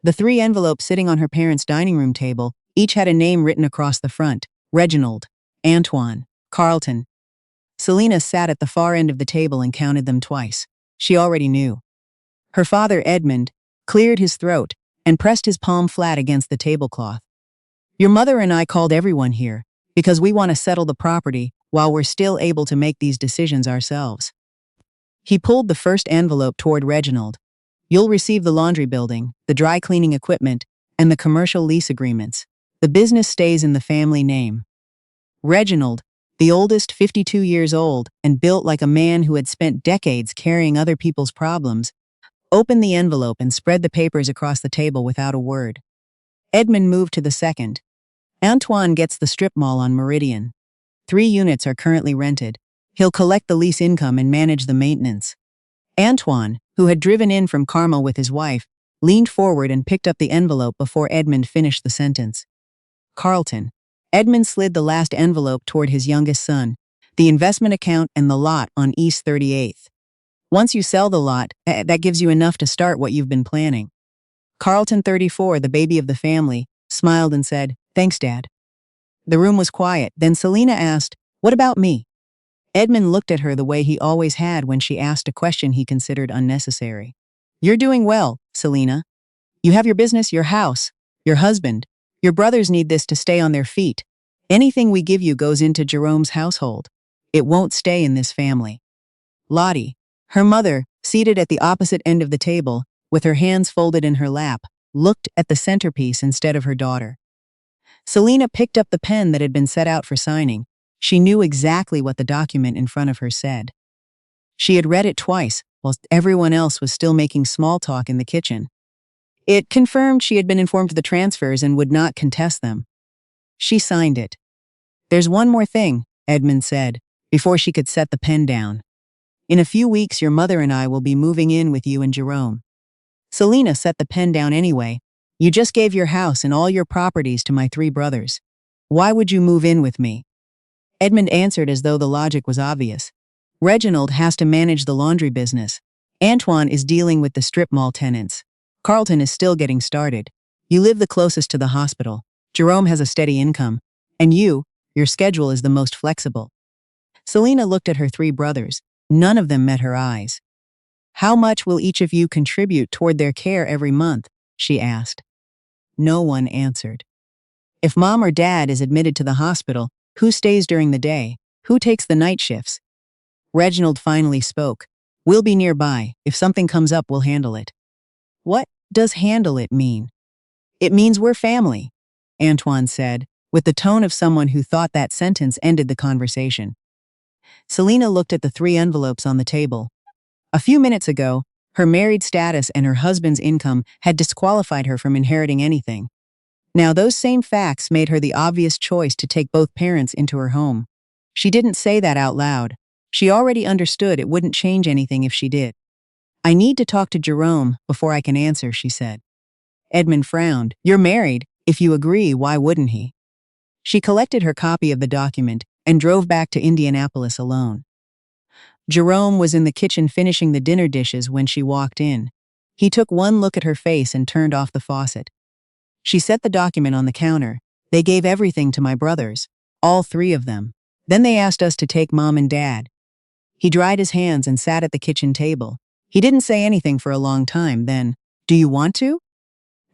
The 3 envelopes sitting on her parents' dining room table each had a name written across the front: Reginald, Antoine, Carlton. Celina sat at the far end of the table and counted them twice. She already knew. Her father, Edmund, cleared his throat and pressed his palm flat against the tablecloth. Your mother and I called everyone here because we want to settle the property while we're still able to make these decisions ourselves. He pulled the first envelope toward Reginald. You'll receive the laundry building, the dry cleaning equipment, and the commercial lease agreements. The business stays in the family name. Reginald, the oldest, 52 years old, and built like a man who had spent decades carrying other people's problems, opened the envelope and spread the papers across the table without a word. Edmund moved to the second. Antoine gets the strip mall on Meridian. 3 units are currently rented. He'll collect the lease income and manage the maintenance. Antoine, who had driven in from Carmel with his wife, leaned forward and picked up the envelope before Edmund finished the sentence. Carlton. Edmund slid the last envelope toward his youngest son, the investment account and the lot on East 38th. Once you sell the lot, that gives you enough to start what you've been planning. Carlton, 34, the baby of the family, smiled and said, "Thanks, Dad." The room was quiet. Then Celina asked, "What about me?" Edmund looked at her the way he always had when she asked a question he considered unnecessary. "You're doing well, Celina. You have your business, your house, your husband. Your brothers need this to stay on their feet. Anything we give you goes into Jerome's household. It won't stay in this family." Lottie, her mother, seated at the opposite end of the table, with her hands folded in her lap, looked at the centerpiece instead of her daughter. Celina picked up the pen that had been set out for signing. She knew exactly what the document in front of her said. She had read it twice, while everyone else was still making small talk in the kitchen. It confirmed she had been informed of the transfers and would not contest them. She signed it. "There's one more thing," Edmund said, before she could set the pen down. "In a few weeks, your mother and I will be moving in with you and Jerome." Celina set the pen down anyway. "You just gave your house and all your properties to my 3 brothers. Why would you move in with me?" Edmund answered as though the logic was obvious. "Reginald has to manage the laundry business. Antoine is dealing with the strip mall tenants. Carlton is still getting started. You live the closest to the hospital. Jerome has a steady income. And your schedule is the most flexible." Celina looked at her 3 brothers. None of them met her eyes. "How much will each of you contribute toward their care every month?" she asked. No one answered. "If Mom or Dad is admitted to the hospital, who stays during the day? Who takes the night shifts?" Reginald finally spoke. "We'll be nearby. If something comes up, we'll handle it." "What does handle it mean?" "It means we're family," Antoine said, with the tone of someone who thought that sentence ended the conversation. Celina looked at the 3 envelopes on the table. A few minutes ago, her married status and her husband's income had disqualified her from inheriting anything. Now those same facts made her the obvious choice to take both parents into her home. She didn't say that out loud. She already understood it wouldn't change anything if she did. "I need to talk to Jerome before I can answer," she said. Edmund frowned. "You're married. If you agree, why wouldn't he?" She collected her copy of the document and drove back to Indianapolis alone. Jerome was in the kitchen finishing the dinner dishes when she walked in. He took one look at her face and turned off the faucet. She set the document on the counter. "They gave everything to my brothers, all 3 of them. Then they asked us to take Mom and Dad." He dried his hands and sat at the kitchen table. He didn't say anything for a long time. Then, "Do you want to?"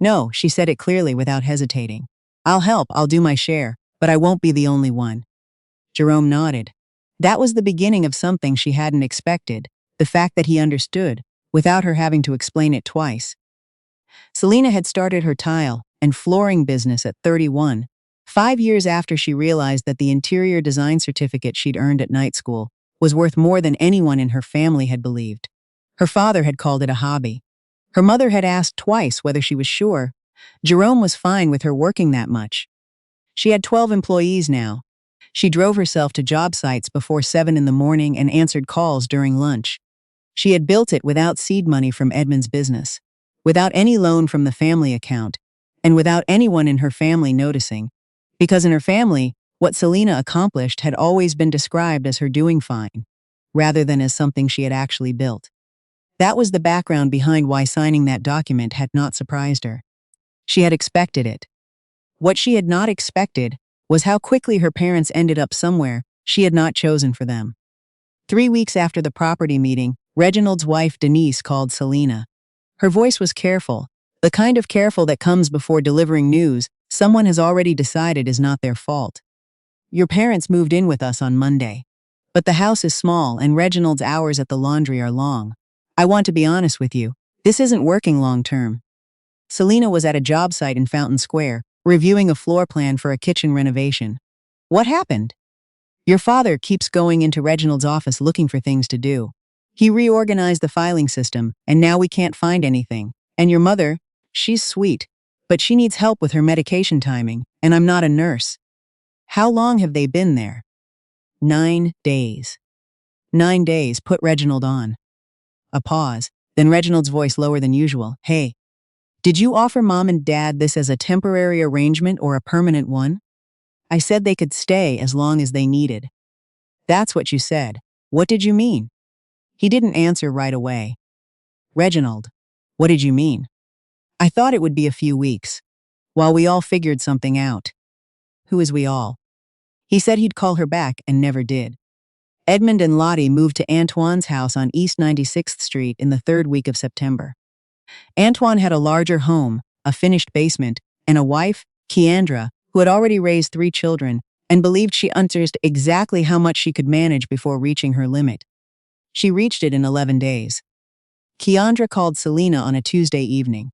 "No," she said it clearly without hesitating. "I'll help, I'll do my share, but I won't be the only one." Jerome nodded. That was the beginning of something she hadn't expected, the fact that he understood, without her having to explain it twice. Celina had started her tile and flooring business at 31, 5 years after she realized that the interior design certificate she'd earned at night school was worth more than anyone in her family had believed. Her father had called it a hobby. Her mother had asked twice whether she was sure. Jerome was fine with her working that much. She had 12 employees now. She drove herself to job sites before 7 in the morning and answered calls during lunch. She had built it without seed money from Edmund's business, without any loan from the family account, and without anyone in her family noticing. Because in her family, what Celina accomplished had always been described as her doing fine, rather than as something she had actually built. That was the background behind why signing that document had not surprised her. She had expected it. What she had not expected was how quickly her parents ended up somewhere she had not chosen for them. 3 weeks after the property meeting, Reginald's wife Denise called Celina. Her voice was careful, the kind of careful that comes before delivering news someone has already decided is not their fault. Your parents moved in with us on Monday. But the house is small and Reginald's hours at the laundry are long. I want to be honest with you, this isn't working long term. Celina was at a job site in Fountain Square, reviewing a floor plan for a kitchen renovation. What happened? Your father keeps going into Reginald's office looking for things to do. He reorganized the filing system, and now we can't find anything. And your mother, she's sweet, but she needs help with her medication timing, and I'm not a nurse. How long have they been there? 9 days. 9 days, put Reginald on. A pause, then Reginald's voice lower than usual. Hey, did you offer Mom and Dad this as a temporary arrangement or a permanent one? I said they could stay as long as they needed. That's what you said. What did you mean? He didn't answer right away. Reginald, what did you mean? I thought it would be a few weeks, while we all figured something out. Who is we all? He said he'd call her back and never did. Edmund and Lottie moved to Antoine's house on East 96th Street in the third week of September. Antoine had a larger home, a finished basement, and a wife, Keandra, who had already raised 3 children and believed she understood exactly how much she could manage before reaching her limit. She reached it in 11 days. Keandra called Celina on a Tuesday evening.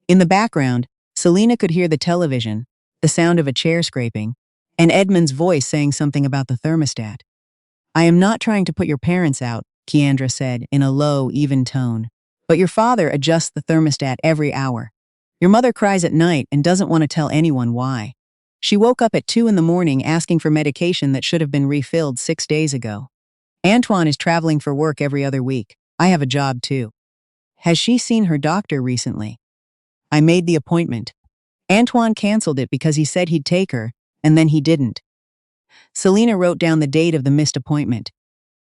In the background, Celina could hear the television, the sound of a chair scraping, and Edmund's voice saying something about the thermostat. I am not trying to put your parents out, Keandra said in a low, even tone. But your father adjusts the thermostat every hour. Your mother cries at night and doesn't want to tell anyone why. She woke up at 2 in the morning asking for medication that should have been refilled 6 days ago. Antoine is traveling for work every other week. I have a job too. Has she seen her doctor recently? I made the appointment. Antoine canceled it because he said he'd take her, and then he didn't. Celina wrote down the date of the missed appointment.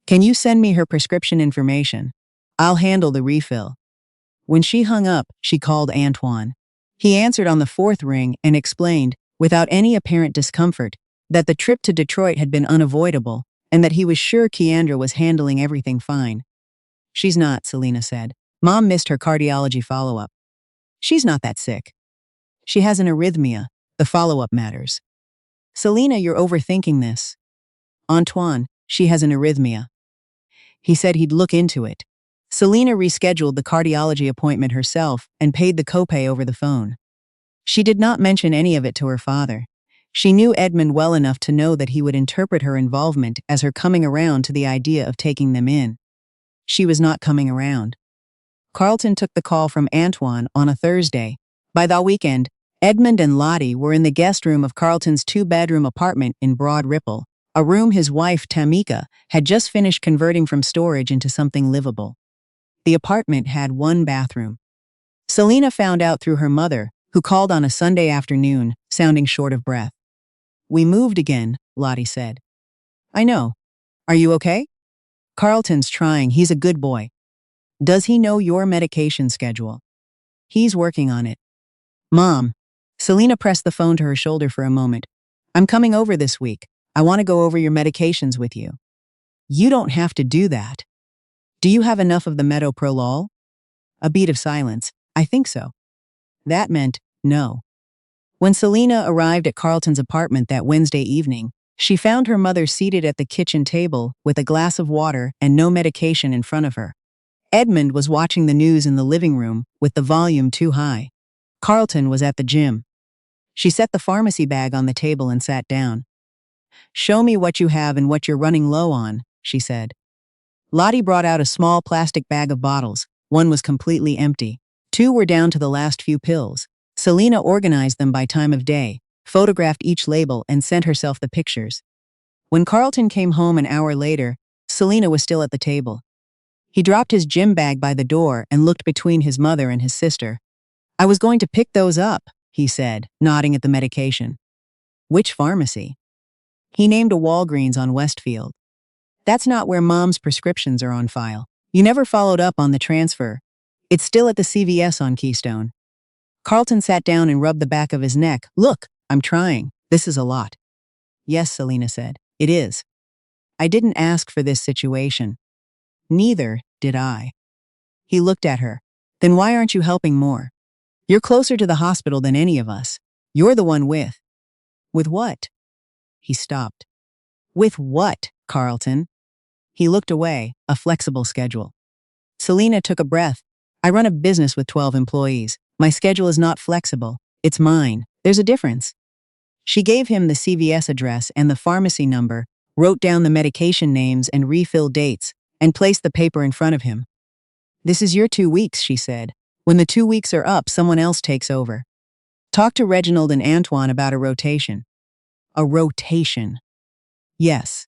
Can you send me her prescription information? I'll handle the refill. When she hung up, she called Antoine. He answered on the 4th ring and explained, without any apparent discomfort, that the trip to Detroit had been unavoidable and that he was sure Keandra was handling everything fine. She's not, Celina said. Mom missed her cardiology follow-up. She's not that sick. She has an arrhythmia. The follow-up matters. Celina, you're overthinking this. Antoine, she has an arrhythmia. He said he'd look into it. Celina rescheduled the cardiology appointment herself and paid the copay over the phone. She did not mention any of it to her father. She knew Edmund well enough to know that he would interpret her involvement as her coming around to the idea of taking them in. She was not coming around. Carlton took the call from Antoine on a Thursday. By the weekend, Edmund and Lottie were in the guest room of Carlton's 2-bedroom apartment in Broad Ripple, a room his wife, Tamika, had just finished converting from storage into something livable. The apartment had 1 bathroom. Celina found out through her mother, who called on a Sunday afternoon, sounding short of breath. We moved again, Lottie said. I know. Are you okay? Carlton's trying, he's a good boy. Does he know your medication schedule? He's working on it. Mom. Celina pressed the phone to her shoulder for a moment. I'm coming over this week. I want to go over your medications with you. You don't have to do that. Do you have enough of the metoprolol? A beat of silence. I think so. That meant no. When Celina arrived at Carlton's apartment that Wednesday evening, she found her mother seated at the kitchen table with a glass of water and no medication in front of her. Edmund was watching the news in the living room with the volume too high. Carlton was at the gym. She set the pharmacy bag on the table and sat down. Show me what you have and what you're running low on, she said. Lottie brought out a small plastic bag of bottles. 1 was completely empty. 2 were down to the last few pills. Celina organized them by time of day, photographed each label, and sent herself the pictures. When Carlton came home an hour later, Celina was still at the table. He dropped his gym bag by the door and looked between his mother and his sister. I was going to pick those up, he said, nodding at the medication. Which pharmacy? He named a Walgreens on Westfield. That's not where Mom's prescriptions are on file. You never followed up on the transfer. It's still at the CVS on Keystone. Carlton sat down and rubbed the back of his neck. Look, I'm trying. This is a lot. Yes, Celina said. It is. I didn't ask for this situation. Neither did I. He looked at her. Then why aren't you helping more? You're closer to the hospital than any of us. You're the one with. With what? He stopped. With what, Carlton? He looked away, a flexible schedule. Celina took a breath. I run a business with 12 employees. My schedule is not flexible. It's mine. There's a difference. She gave him the CVS address and the pharmacy number, wrote down the medication names and refill dates, and placed the paper in front of him. This is your 2 weeks, she said. When the 2 weeks are up, someone else takes over. Talk to Reginald and Antoine about a rotation. A rotation. Yes.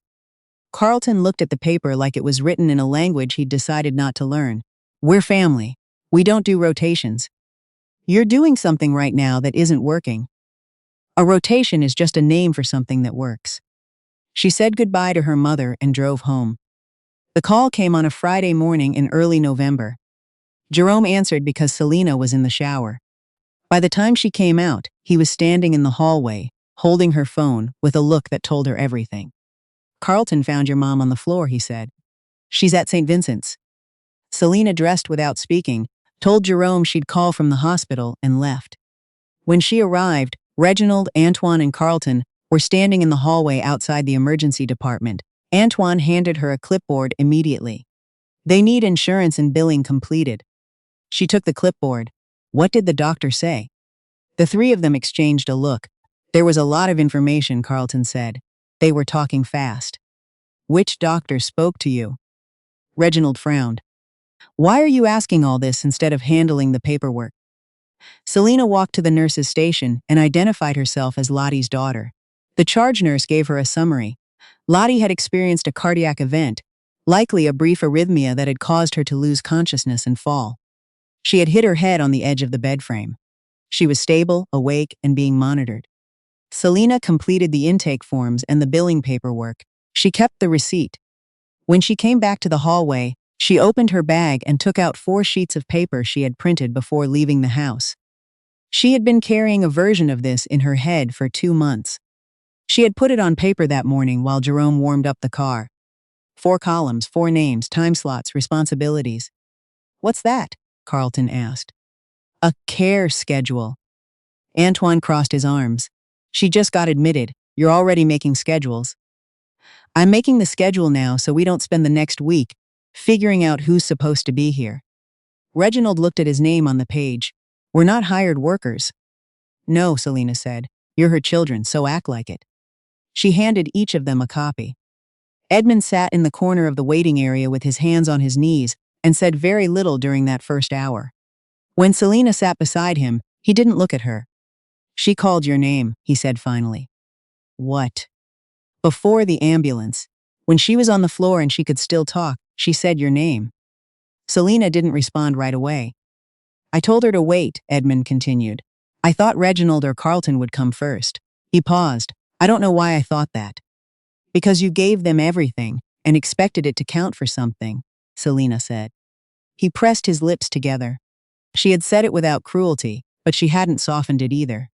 Carlton looked at the paper like it was written in a language he'd decided not to learn. We're family. We don't do rotations. You're doing something right now that isn't working. A rotation is just a name for something that works. She said goodbye to her mother and drove home. The call came on a Friday morning in early November. Jerome answered because Celina was in the shower. By the time she came out, he was standing in the hallway, holding her phone with a look that told her everything. Carlton found your mom on the floor, he said. She's at St. Vincent's. Celina dressed without speaking, told Jerome she'd call from the hospital and left. When she arrived, Reginald, Antoine, and Carlton were standing in the hallway outside the emergency department. Antoine handed her a clipboard immediately. They need insurance and billing completed. She took the clipboard. What did the doctor say? The three of them exchanged a look. There was a lot of information, Carlton said. They were talking fast. Which doctor spoke to you? Reginald frowned. Why are you asking all this instead of handling the paperwork? Celina walked to the nurse's station and identified herself as Lottie's daughter. The charge nurse gave her a summary. Lottie had experienced a cardiac event, likely a brief arrhythmia that had caused her to lose consciousness and fall. She had hit her head on the edge of the bed frame. She was stable, awake, and being monitored. Celina completed the intake forms and the billing paperwork. She kept the receipt. When she came back to the hallway, she opened her bag and took out 4 sheets of paper she had printed before leaving the house. She had been carrying a version of this in her head for 2 months. She had put it on paper that morning while Jerome warmed up the car. 4 columns, 4 names, time slots, responsibilities. What's that? Carlton asked. A care schedule. Antoine crossed his arms. She just got admitted. You're already making schedules. I'm making the schedule now so we don't spend the next week figuring out who's supposed to be here. Reginald looked at his name on the page. We're not hired workers. No, Celina said. You're her children, so act like it. She handed each of them a copy. Edmund sat in the corner of the waiting area with his hands on his knees and said very little during that first hour. When Celina sat beside him, he didn't look at her. She called your name, he said finally. What? Before the ambulance. When she was on the floor and she could still talk, she said your name. Celina didn't respond right away. I told her to wait, Edmund continued. I thought Reginald or Carlton would come first. He paused. I don't know why I thought that. Because you gave them everything and expected it to count for something, Celina said. He pressed his lips together. She had said it without cruelty, but she hadn't softened it either.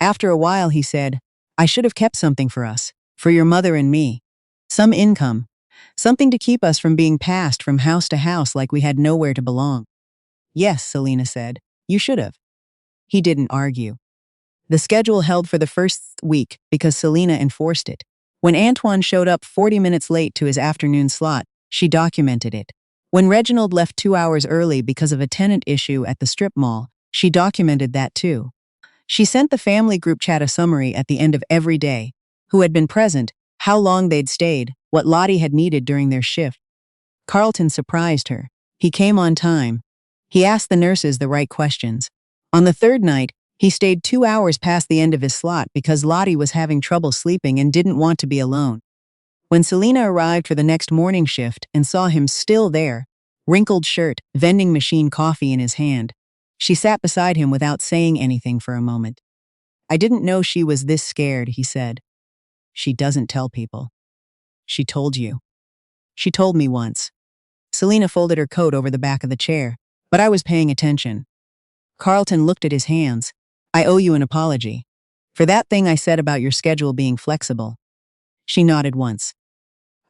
After a while, he said, I should have kept something for us, for your mother and me. Some income. Something to keep us from being passed from house to house like we had nowhere to belong. Yes, Celina said. You should have. He didn't argue. The schedule held for the first week because Celina enforced it. When Antoine showed up 40 minutes late to his afternoon slot, she documented it. When Reginald left 2 hours early because of a tenant issue at the strip mall, she documented that too. She sent the family group chat a summary at the end of every day, who had been present, how long they'd stayed, what Lottie had needed during their shift. Carlton surprised her. He came on time. He asked the nurses the right questions. On the 3rd night, he stayed 2 hours past the end of his slot because Lottie was having trouble sleeping and didn't want to be alone. When Celina arrived for the next morning shift and saw him still there, wrinkled shirt, vending machine coffee in his hand, she sat beside him without saying anything for a moment. I didn't know she was this scared, he said. She doesn't tell people. She told you. She told me once. Celina folded her coat over the back of the chair, but I was paying attention. Carlton looked at his hands. I owe you an apology. For that thing I said about your schedule being flexible. She nodded once.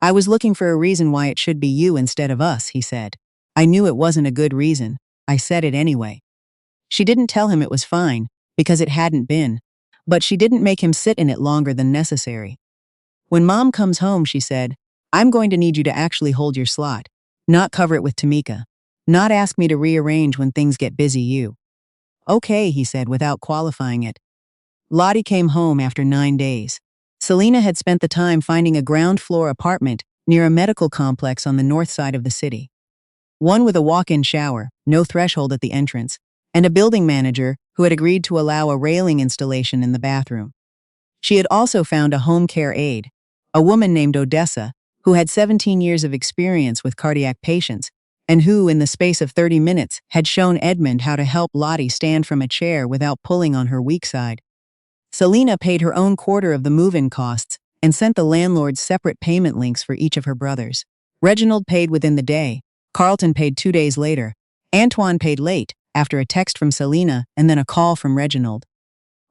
I was looking for a reason why it should be you instead of us, he said. I knew it wasn't a good reason. I said it anyway. She didn't tell him it was fine, because it hadn't been. But she didn't make him sit in it longer than necessary. When Mom comes home, she said, I'm going to need you to actually hold your slot. Not cover it with Tamika. Not ask me to rearrange when things get busy you. Okay, he said without qualifying it. Lottie came home after 9 days. Celina had spent the time finding a ground-floor apartment near a medical complex on the north side of the city. One with a walk-in shower, no threshold at the entrance, and a building manager who had agreed to allow a railing installation in the bathroom. She had also found a home care aide, a woman named Odessa, who had 17 years of experience with cardiac patients, and who, in the space of 30 minutes, had shown Edmund how to help Lottie stand from a chair without pulling on her weak side. Celina paid her own quarter of the move-in costs and sent the landlord separate payment links for each of her brothers. Reginald paid within the day. Carlton paid 2 days later. Antoine paid late, after a text from Celina and then a call from Reginald.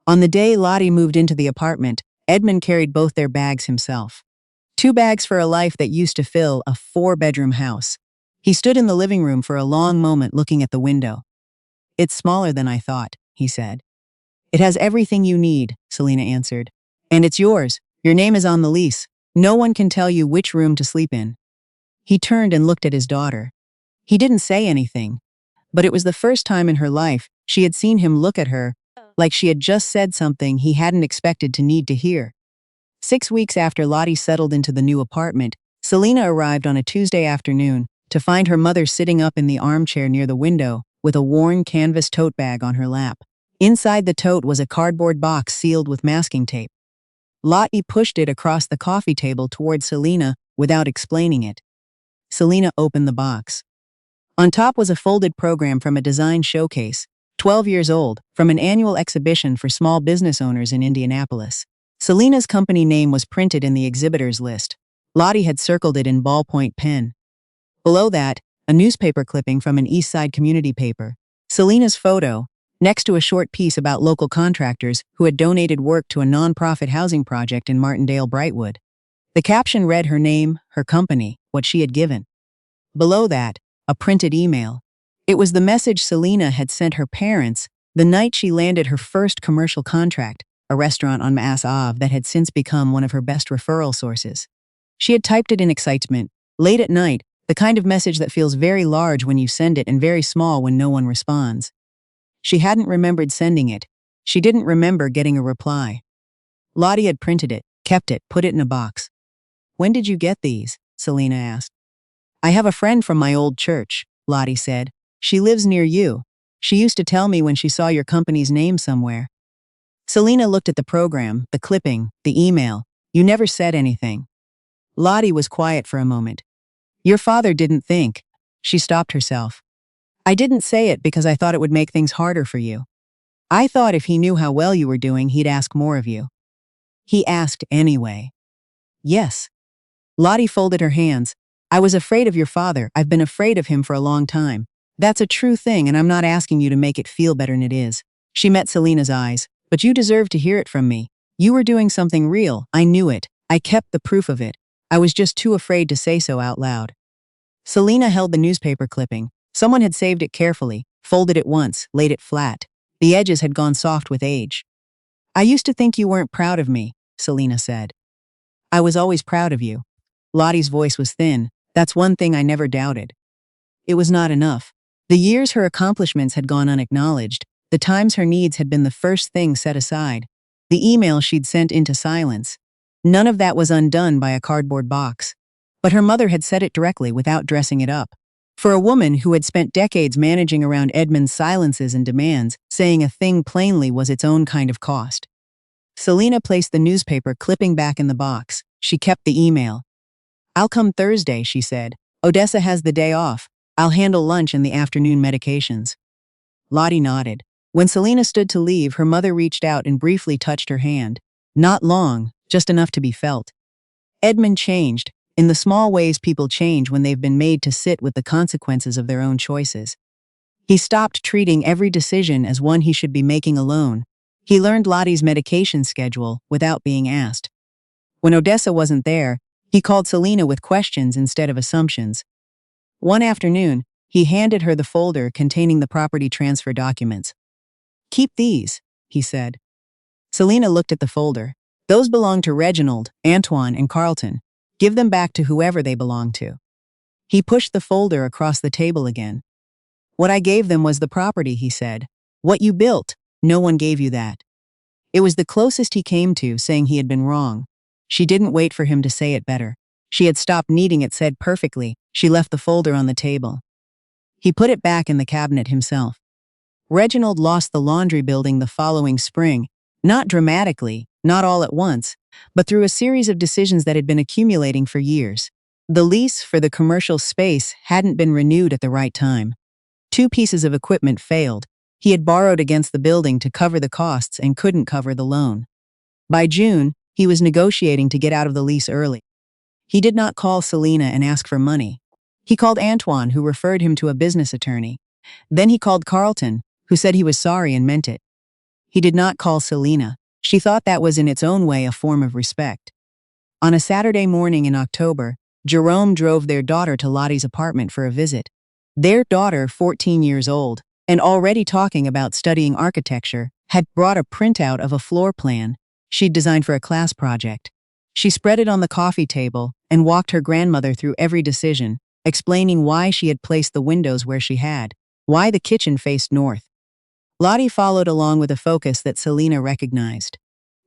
On the day Lottie moved into the apartment, Edmund carried both their bags himself. 2 bags for a life that used to fill a 4-bedroom house. He stood in the living room for a long moment looking at the window. It's smaller than I thought, he said. It has everything you need, Celina answered. And it's yours. Your name is on the lease. No one can tell you which room to sleep in. He turned and looked at his daughter. He didn't say anything, but it was the first time in her life she had seen him look at her like she had just said something he hadn't expected to need to hear. 6 weeks after Lottie settled into the new apartment, Celina arrived on a Tuesday afternoon to find her mother sitting up in the armchair near the window with a worn canvas tote bag on her lap. Inside the tote was a cardboard box sealed with masking tape. Lottie pushed it across the coffee table toward Celina without explaining it. Celina opened the box. On top was a folded program from a design showcase, 12 years old, from an annual exhibition for small business owners in Indianapolis. Celina's company name was printed in the exhibitors list. Lottie had circled it in ballpoint pen. Below that, a newspaper clipping from an East Side community paper. Celina's photo, next to a short piece about local contractors who had donated work to a nonprofit housing project in Martindale-Brightwood. The caption read her name, her company, what she had given. Below that, a printed email. It was the message Celina had sent her parents the night she landed her first commercial contract, a restaurant on Mass Ave that had since become one of her best referral sources. She had typed it in excitement, late at night, the kind of message that feels very large when you send it and very small when no one responds. She hadn't remembered sending it. She didn't remember getting a reply. Lottie had printed it, kept it, put it in a box. When did you get these? Celina asked. I have a friend from my old church, Lottie said. She lives near you. She used to tell me when she saw your company's name somewhere. Celina looked at the program, the clipping, the email. You never said anything. Lottie was quiet for a moment. Your father didn't think. She stopped herself. I didn't say it because I thought it would make things harder for you. I thought if he knew how well you were doing, he'd ask more of you. He asked anyway. Yes. Lottie folded her hands. I was afraid of your father. I've been afraid of him for a long time. That's a true thing, and I'm not asking you to make it feel better than it is. She met Celina's eyes. But you deserve to hear it from me. You were doing something real. I knew it. I kept the proof of it. I was just too afraid to say so out loud. Celina held the newspaper clipping. Someone had saved it carefully, folded it once, laid it flat. The edges had gone soft with age. I used to think you weren't proud of me, Celina said. I was always proud of you. Lottie's voice was thin. That's one thing I never doubted. It was not enough. The years her accomplishments had gone unacknowledged, the times her needs had been the first thing set aside, the email she'd sent into silence. None of that was undone by a cardboard box. But her mother had said it directly without dressing it up. For a woman who had spent decades managing around Edmund's silences and demands, saying a thing plainly was its own kind of cost. Celina placed the newspaper clipping back in the box. She kept the email. I'll come Thursday, she said. Odessa has the day off. I'll handle lunch and the afternoon medications. Lottie nodded. When Celina stood to leave, her mother reached out and briefly touched her hand. Not long, just enough to be felt. Edmund changed, in the small ways people change when they've been made to sit with the consequences of their own choices. He stopped treating every decision as one he should be making alone. He learned Lottie's medication schedule without being asked. When Odessa wasn't there, he called Celina with questions instead of assumptions. One afternoon, he handed her the folder containing the property transfer documents. "Keep these," he said. Celina looked at the folder. "Those belong to Reginald, Antoine, and Carlton. Give them back to whoever they belong to." He pushed the folder across the table again. "What I gave them was the property," he said. "What you built, no one gave you that." It was the closest he came to saying he had been wrong. She didn't wait for him to say it better. She had stopped needing it said perfectly. She left the folder on the table. He put it back in the cabinet himself. Reginald lost the laundry building the following spring, not dramatically, not all at once, but through a series of decisions that had been accumulating for years. The lease for the commercial space hadn't been renewed at the right time. 2 pieces of equipment failed. He had borrowed against the building to cover the costs and couldn't cover the loan. By June, he was negotiating to get out of the lease early. He did not call Celina and ask for money. He called Antoine, who referred him to a business attorney. Then he called Carlton, who said he was sorry and meant it. He did not call Celina. She thought that was in its own way a form of respect. On a Saturday morning in October, Jerome drove their daughter to Lottie's apartment for a visit. Their daughter, 14 years old, and already talking about studying architecture, had brought a printout of a floor plan she'd designed for a class project. She spread it on the coffee table and walked her grandmother through every decision, explaining why she had placed the windows where she had, why the kitchen faced north. Lottie followed along with a focus that Celina recognized.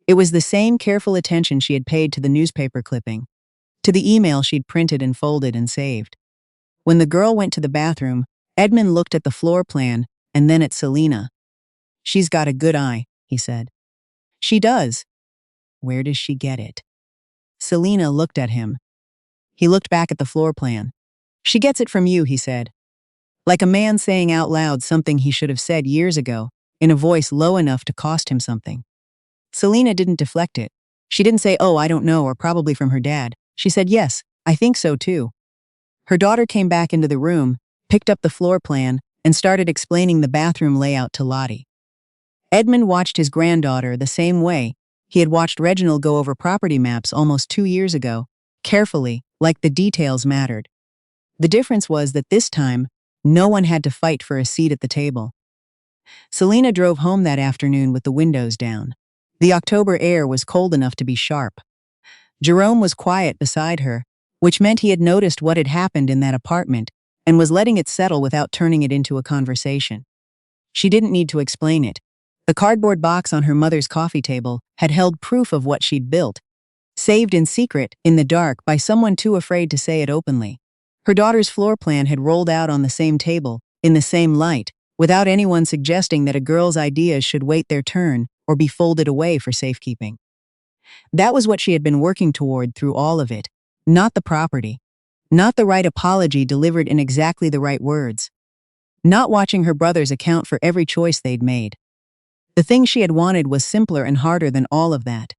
It was the same careful attention she had paid to the newspaper clipping, to the email she'd printed and folded and saved. When the girl went to the bathroom, Edmund looked at the floor plan and then at Celina. "She's got a good eye," he said. "She does. Where does she get it?" Celina looked at him. He looked back at the floor plan. "She gets it from you," he said. Like a man saying out loud something he should have said years ago, in a voice low enough to cost him something. Celina didn't deflect it. She didn't say, "Oh, I don't know," or "probably from her dad." She said, "Yes, I think so too." Her daughter came back into the room, picked up the floor plan, and started explaining the bathroom layout to Lottie. Edmund watched his granddaughter the same way he had watched Reginald go over property maps almost 2 years ago, carefully, like the details mattered. The difference was that this time, no one had to fight for a seat at the table. Celina drove home that afternoon with the windows down. The October air was cold enough to be sharp. Jerome was quiet beside her, which meant he had noticed what had happened in that apartment and was letting it settle without turning it into a conversation. She didn't need to explain it. The cardboard box on her mother's coffee table had held proof of what she'd built, saved in secret, in the dark, by someone too afraid to say it openly. Her daughter's floor plan had rolled out on the same table, in the same light, without anyone suggesting that a girl's ideas should wait their turn or be folded away for safekeeping. That was what she had been working toward through all of it, not the property, not the right apology delivered in exactly the right words, not watching her brothers account for every choice they'd made. The thing she had wanted was simpler and harder than all of that.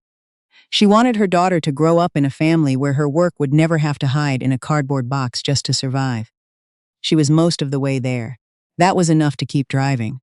She wanted her daughter to grow up in a family where her work would never have to hide in a cardboard box just to survive. She was most of the way there. That was enough to keep driving.